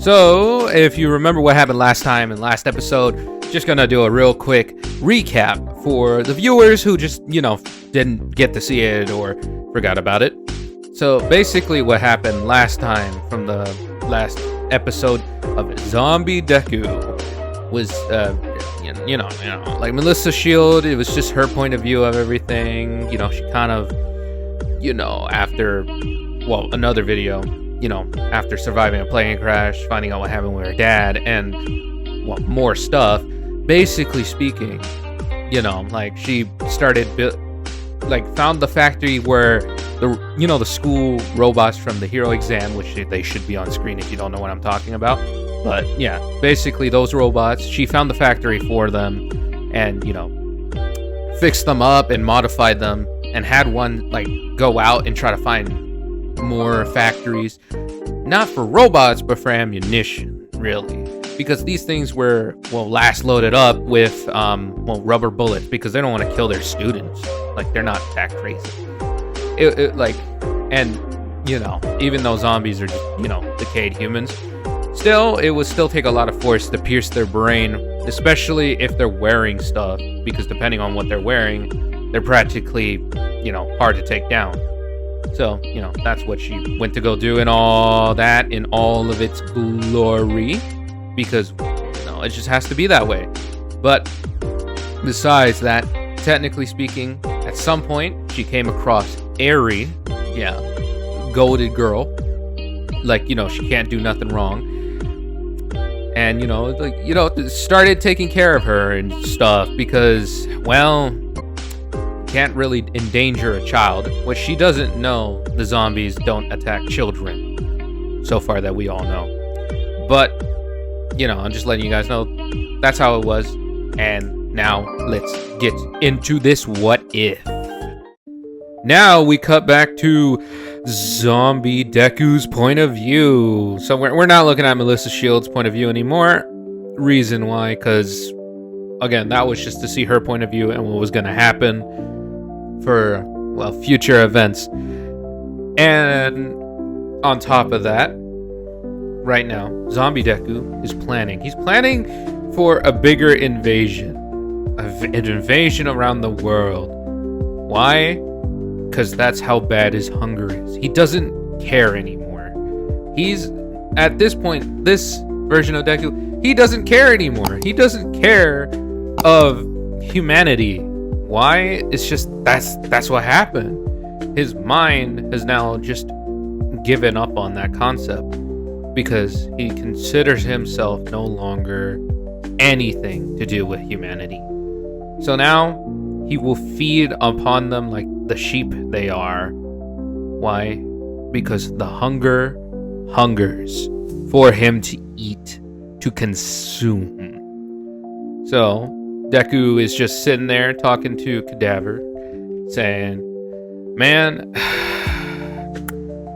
So, if you remember what happened last time in last episode, just gonna do a real quick recap for the viewers who just, didn't get to see it or forgot about it. So, basically what happened last time from the last episode of Zombie Deku was, like Melissa Shield, it was just her point of view of everything. She kind of, after, another video, after surviving a plane crash, finding out what happened with her dad, and more stuff. Basically speaking, she started found the factory where the school robots from the hero exam, which they should be on screen if you don't know what I'm talking about. But yeah, basically those robots, she found the factory for them, and fixed them up and modified them, and had one go out and try to find more factories, not for robots but for ammunition, really, because these things were last loaded up with rubber bullets, because they don't want to kill their students. They're not that crazy. Even though zombies are just decayed humans, still it would still take a lot of force to pierce their brain, especially if they're wearing stuff, because depending on what they're wearing, they're practically hard to take down. So, that's what she went to go do, and all that in all of its glory, because, it just has to be that way. But besides that, technically speaking, at some point, she came across Eri, goated girl, she can't do nothing wrong, and, started taking care of her and stuff, because, can't really endanger a child, which she doesn't know. The zombies don't attack children, so far that we all know. But I'm just letting you guys know that's how it was. And now let's get into this what if. Now we cut back to Zombie Deku's point of view. So we're not looking at Melissa Shield's point of view anymore. Reason why, because again, that was just to see her point of view and what was going to happen for future events. And on top of that, right now, Zombie Deku is planning. He's planning for a bigger invasion. An invasion around the world. Why? Because that's how bad his hunger is. He doesn't care anymore. He's, at this point, this version of Deku, he doesn't care anymore. He doesn't care of humanity. Why? It's just that's what happened. His mind has now just given up on that concept, because he considers himself no longer anything to do with humanity. So now he will feed upon them like the sheep they are. Why? Because the hunger hungers for him to eat, to consume. So Deku is just sitting there talking to Cadaver, saying, man,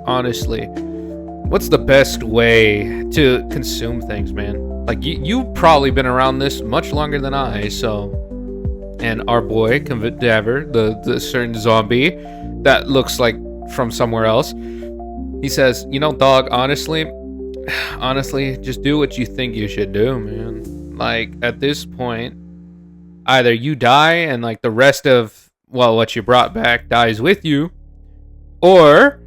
honestly, what's the best way to consume things, man? You've probably been around this much longer than I, so... And our boy, Cadaver, the certain zombie that looks like from somewhere else, he says, dog, honestly, just do what you think you should do, man. At this point, either you die and the rest of what you brought back dies with you, or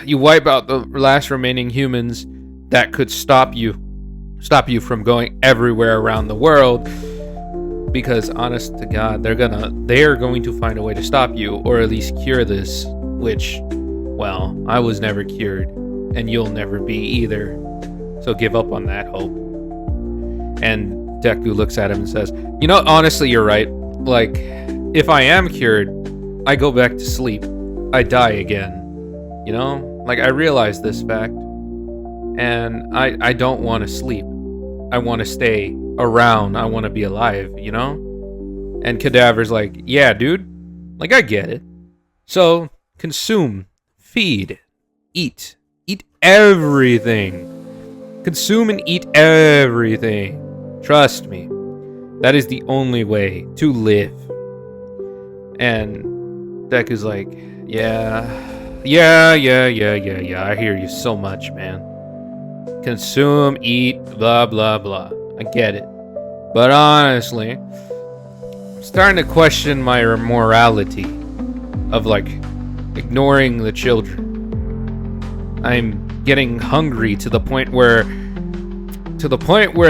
you wipe out the last remaining humans that could stop you from going everywhere around the world, because honest to God, they're going to find a way to stop you, or at least cure this, which I was never cured, and you'll never be either, so give up on that hope. And Deku looks at him and says, honestly, you're right. If I am cured, I go back to sleep. I die again. I realize this fact. And I don't want to sleep. I want to stay around. I want to be alive, And Cadaver's like, yeah, dude. I get it. So, consume, feed, eat. Eat everything. Consume and eat everything. Trust me, that is the only way to live. And Deku's like, yeah, I hear you so much, man. consume, eat, blah, blah, blah. I get it. But honestly, I'm starting to question my morality of, like, ignoring the children. I'm getting hungry to the point where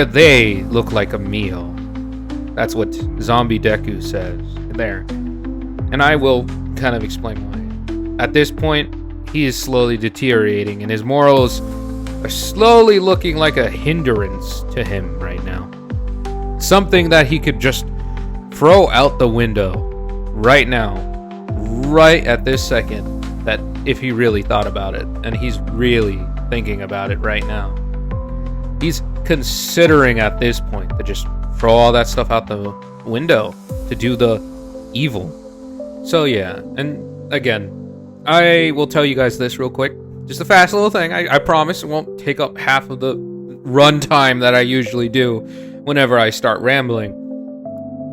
they look like a meal. That's what Zombie Deku says there. And I will kind of explain why. At this point, he is slowly deteriorating, and his morals are slowly looking like a hindrance to him right now. Something that he could just throw out the window right now, right at this second, that if he really thought about it, and he's really thinking about it right now. He's considering at this point to just throw all that stuff out the window to do the evil. So yeah, and again, I will tell you guys this real quick. Just a fast little thing. I promise it won't take up half of the runtime that I usually do whenever I start rambling.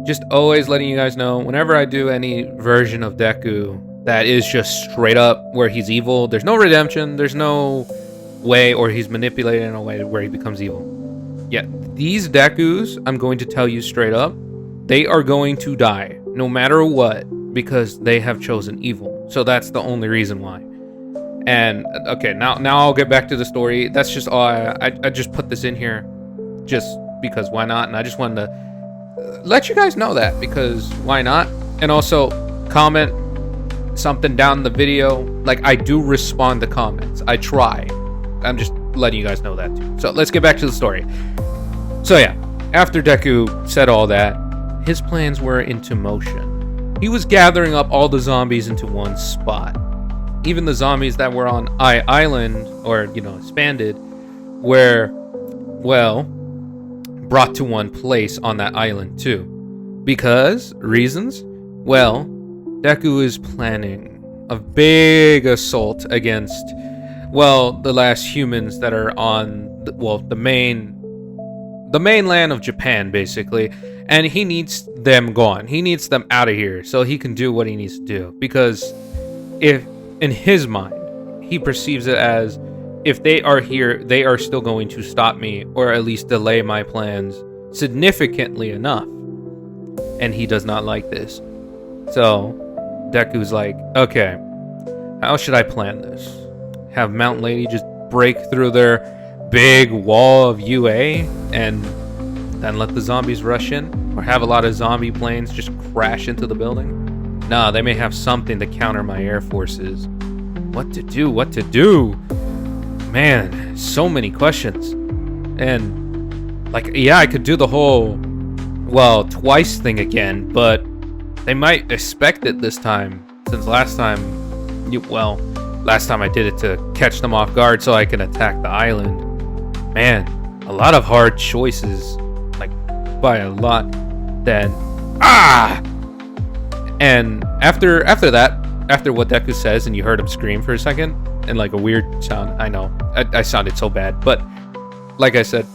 Just always letting you guys know, whenever I do any version of Deku that is just straight up where he's evil, there's no redemption, there's no way, or he's manipulated in a way where he becomes evil. Yeah, these Dekus, I'm going to tell you straight up, they are going to die, no matter what, because they have chosen evil. So that's the only reason why. And, okay, now I'll get back to the story. That's just all I just put this in here, just because why not? And I just wanted to let you guys know that, because why not? And also, comment something down in the video. Like, I do respond to comments. I try. I'm just letting you guys know that too. So let's get back to the story. So yeah, after Deku said all that, his plans were into motion. He was gathering up all the zombies into one spot. Even the zombies that were on Island, or, you know, expanded, were, well, brought to one place on that island too. Because, reasons? Well, Deku is planning a big assault against, well, the last humans that are on, the mainland of Japan, basically. And he needs them gone. He needs them out of here so he can do what he needs to do. Because if, in his mind, he perceives it as, if they are here, they are still going to stop me, or at least delay my plans significantly enough. And he does not like this. So, Deku's like, okay, how should I plan this? Have Mountain Lady just break through their big wall of UA and then let the zombies rush in? Or have a lot of zombie planes just crash into the building? Nah, they may have something to counter my air forces. What to do? What to do? Man, so many questions. And, like, yeah, I could do the whole, well, twice thing again, but they might expect it this time, since last time I did it to catch them off guard so I can attack the island. Man, a lot of hard choices, like, by a lot. Then, and after what Deku says, and you heard him scream for a second, and like a weird sound, I know, I sounded so bad, but like I said,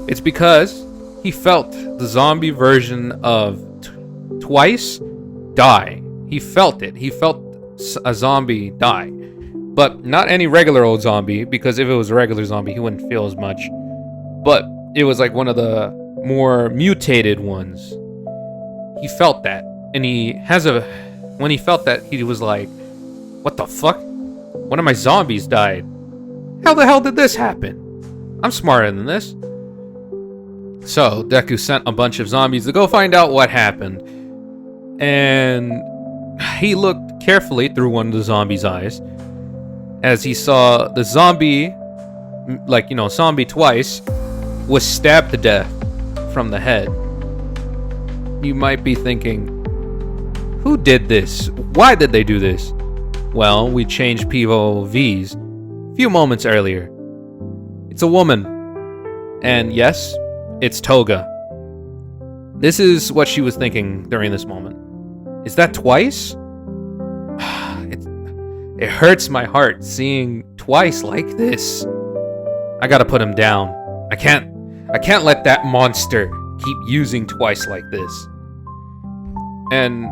it's because he felt the zombie version of Twice die. He felt it. He felt a zombie die. But not any regular old zombie, because if it was a regular zombie, he wouldn't feel as much. But it was like one of the more mutated ones. He felt that. And when he felt that, he was like, what the fuck? One of my zombies died. How the hell did this happen? I'm smarter than this. So, Deku sent a bunch of zombies to go find out what happened. And he looked carefully through one of the zombies' eyes as he saw the zombie, like, you know, zombie Twice, was stabbed to death from the head. You might be thinking, who did this? Why did they do this? Well, we changed POVs a few moments earlier. It's a woman. And yes, it's Toga. This is what she was thinking during this moment. Is that Twice? It hurts my heart seeing Twice like this. I gotta put him down. I can't let that monster keep using Twice like this. And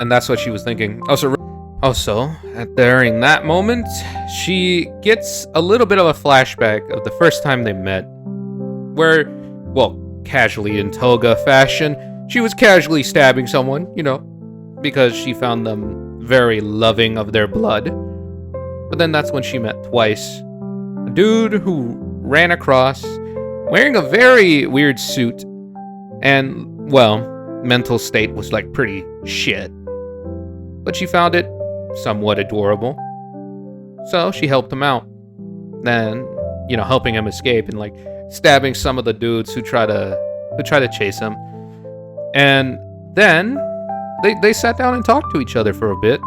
that's what she was thinking. Also, Also, during that moment, she gets a little bit of a flashback of the first time they met, where, well, casually in toga fashion, she was casually stabbing someone, because she found them very loving of their blood. But then that's when she met Twice, a dude who ran across wearing a very weird suit, and, well, mental state was like pretty shit. But she found it somewhat adorable. So she helped him out. Then, helping him escape and like stabbing some of the dudes who try to chase him. And then they sat down and talked to each other for a bit.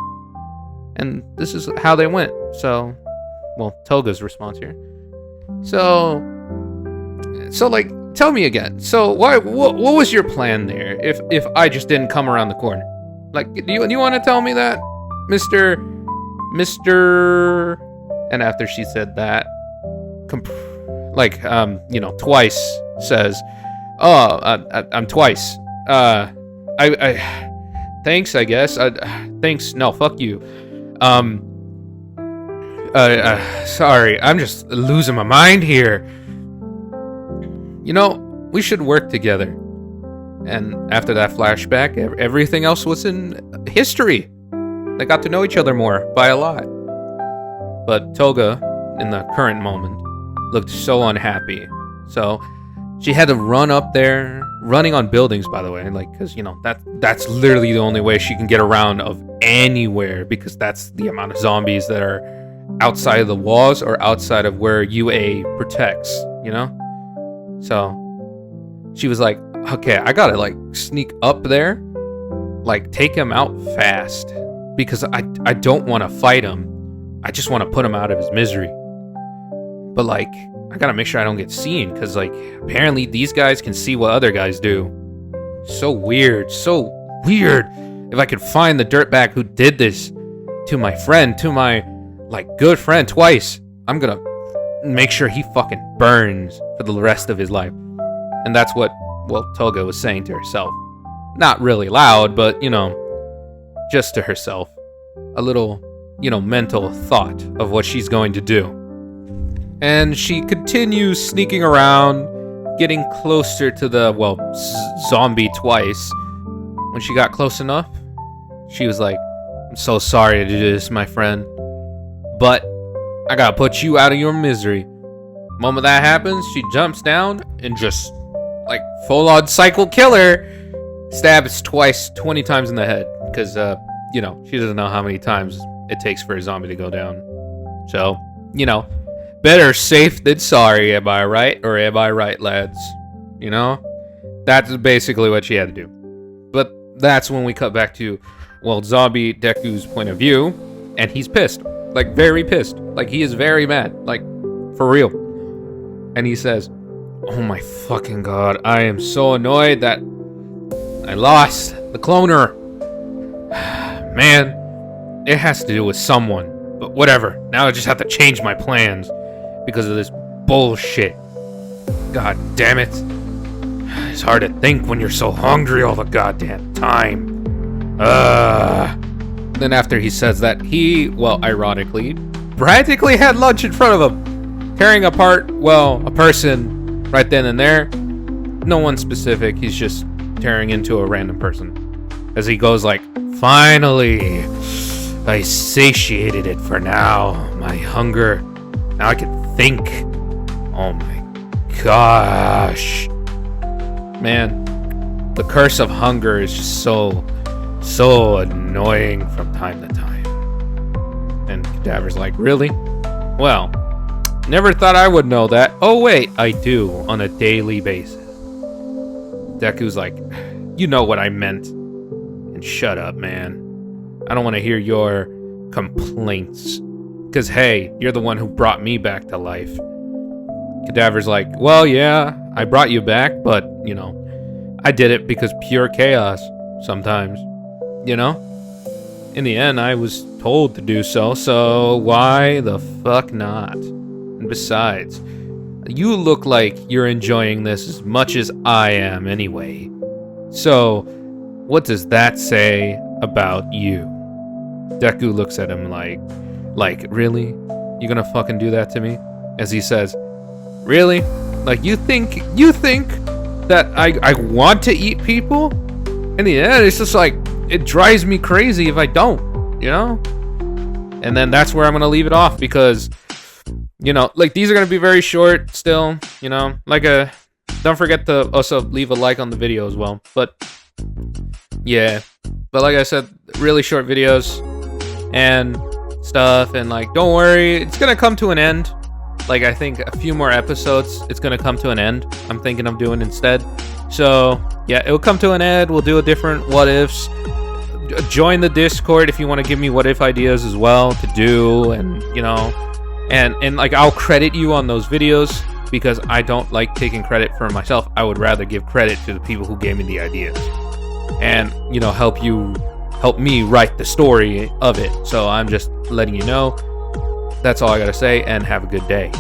And this is how they went. So, well, Toga's response here. So like, tell me again. So what was your plan there if I just didn't come around the corner? Like, do you want to tell me that, Mr. And after she said that, Twice says, "Oh, I'm Twice. Thanks, I guess. Thanks. No, fuck you. Sorry, I'm just losing my mind here. We should work together." And after that flashback, everything else was in history. They got to know each other more by a lot. But Toga, in the current moment, looked so unhappy. So she had to run up there, running on buildings, by the way, because that's literally the only way she can get around of anywhere, because that's the amount of zombies that are outside of the walls or outside of where UA protects. So she was like, okay, I gotta sneak up there, take him out fast, because I don't want to fight him. I just want to put him out of his misery. But I gotta make sure I don't get seen, because apparently these guys can see what other guys do. So weird. If I could find the dirtbag who did this to my friend, to my good friend Twice, I'm gonna make sure he fucking burns for the rest of his life. And that's what, Toga was saying to herself. Not really loud, but, just to herself. A little, mental thought of what she's going to do. And she continues sneaking around, getting closer to the, zombie Twice. When she got close enough, she was like, "I'm so sorry to do this, my friend, but I gotta put you out of your misery." Moment that happens, she jumps down and just, full-on cycle killer, stabs Twice 20 times in the head. Because, she doesn't know how many times it takes for a zombie to go down. So, better safe than sorry, am I right? Or am I right, lads? That's basically what she had to do. But that's when we cut back to, zombie Deku's point of view, and he's pissed. Very pissed. He is very mad. For real. And he says, "Oh my fucking god, I am so annoyed that I lost the cloner. Man, it has to do with someone. But whatever, now I just have to change my plans because of this bullshit. God damn it. It's hard to think when you're so hungry all the goddamn time." Then after he says that, he, ironically, practically had lunch in front of him, tearing apart, a person right then and there. No one specific, he's just tearing into a random person. As he goes "Finally, I satiated it for now. My hunger. Now I can think. Oh my gosh. Man, the curse of hunger is just so annoying from time to time." And Cadaver's like, "Really? Well, never thought I would know that. Oh wait, I do, on a daily basis." Deku's like, "You know what I meant. And shut up, man. I don't want to hear your complaints. Because, hey, you're the one who brought me back to life." Cadaver's like, "Well, yeah, I brought you back, but, I did it because pure chaos sometimes, In the end, I was told to do so why the fuck not? And besides, you look like you're enjoying this as much as I am anyway. So, what does that say about you?" Deku looks at him like, really? You gonna fucking do that to me? As he says, really? Like, you think that I want to eat people? In the end, it's just like, it drives me crazy if I don't, you know? And then that's where I'm gonna leave it off, because, you know, like, these are gonna be very short still, you know? Don't forget to also leave a like on the video as well. But yeah, but like I said, really short videos and stuff, and like, don't worry, it's gonna come to an end. Like, I think a few more episodes, it's gonna come to an end. I'm thinking of doing instead. So yeah, it'll come to an end. We'll do a different what ifs. Join the Discord if you want to give me what if ideas as well to do, and you know, and like, I'll credit you on those videos, because I don't like taking credit for myself. I would rather give credit to the people who gave me the ideas, and you know, help me write the story of it. So I'm just letting you know. That's all I gotta say, and have a good day.